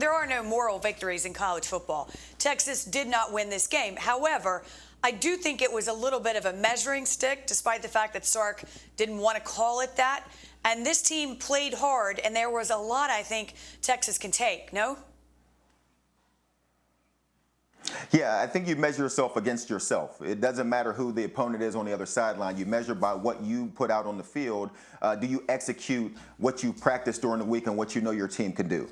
There are no moral victories in college football. Texas did not win this game. However, I do think it was a little bit of a measuring stick, despite the fact that Sark didn't want to call it that. And this team played hard, and there was a lot I think Texas can take, no? Yeah, I think you measure yourself against yourself. It doesn't matter who the opponent is on the other sideline. You measure by what you put out on the field. Do you execute what you practiced during the week and what you know your team can do?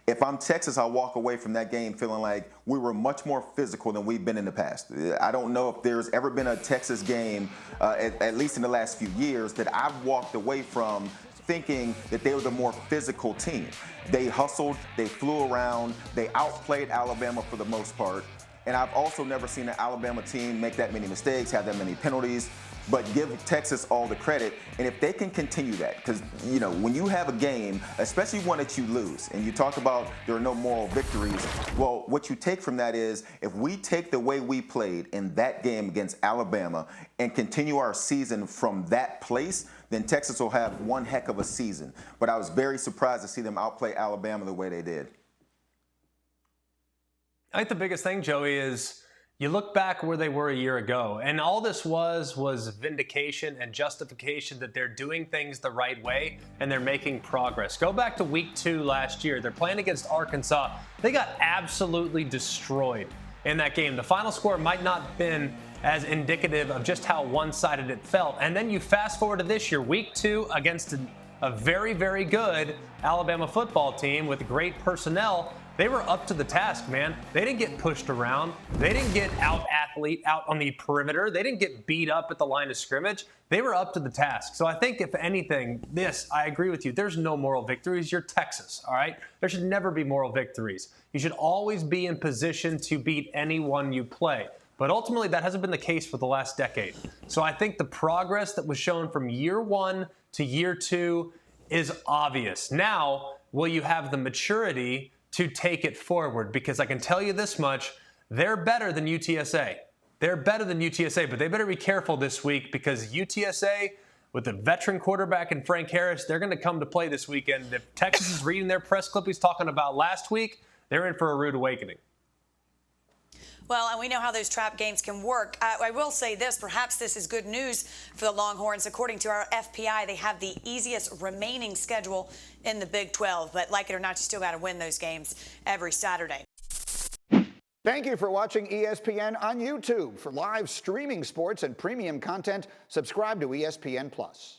If I'm Texas, I'll walk away from that game feeling like we were much more physical than we've been in the past. I don't know if there's ever been a Texas game, at least in the last few years, that I've walked away from thinking that they were the more physical team. They hustled, they flew around, they outplayed Alabama for the most part. And I've also never seen an Alabama team make that many mistakes, have that many penalties, but give Texas all the credit. And if they can continue that, because, you know, when you have a game, especially one that you lose, and you talk about there are no moral victories, well, what you take from that is if we take the way we played in that game against Alabama and continue our season from that place, then Texas will have one heck of a season. But I was very surprised to see them outplay Alabama the way they did. I think the biggest thing, Joey, is you look back where they were a year ago, and all this was vindication and justification that they're doing things the right way and they're making progress. Go back to week 2 last year. They're playing against Arkansas. They got absolutely destroyed in that game. The final score might not have been as indicative of just how one-sided it felt. And then you fast forward to this year, week 2 against a very, very good Alabama football team with great personnel. They were up to the task, man. They didn't get pushed around. They didn't get out-athlete out on the perimeter. They didn't get beat up at the line of scrimmage. They were up to the task. So I think, if anything, I agree with you. There's no moral victories. You're Texas, all right? There should never be moral victories. You should always be in position to beat anyone you play. But ultimately, that hasn't been the case for the last decade. So I think the progress that was shown from year 1 to year 2 is obvious. Now, will you have the maturity to take it forward? Because I can tell you this much, they're better than UTSA. They're better than UTSA, but they better be careful this week because UTSA, with a veteran quarterback in Frank Harris, they're going to come to play this weekend. If Texas is reading their press clip he's talking about last week, they're in for a rude awakening. Well, and we know how those trap games can work. I will say this, perhaps this is good news for the Longhorns. According to our FPI, they have the easiest remaining schedule in the Big 12. But like it or not, you still got to win those games every Saturday. Thank you for watching ESPN on YouTube. For live streaming sports and premium content, subscribe to ESPN+.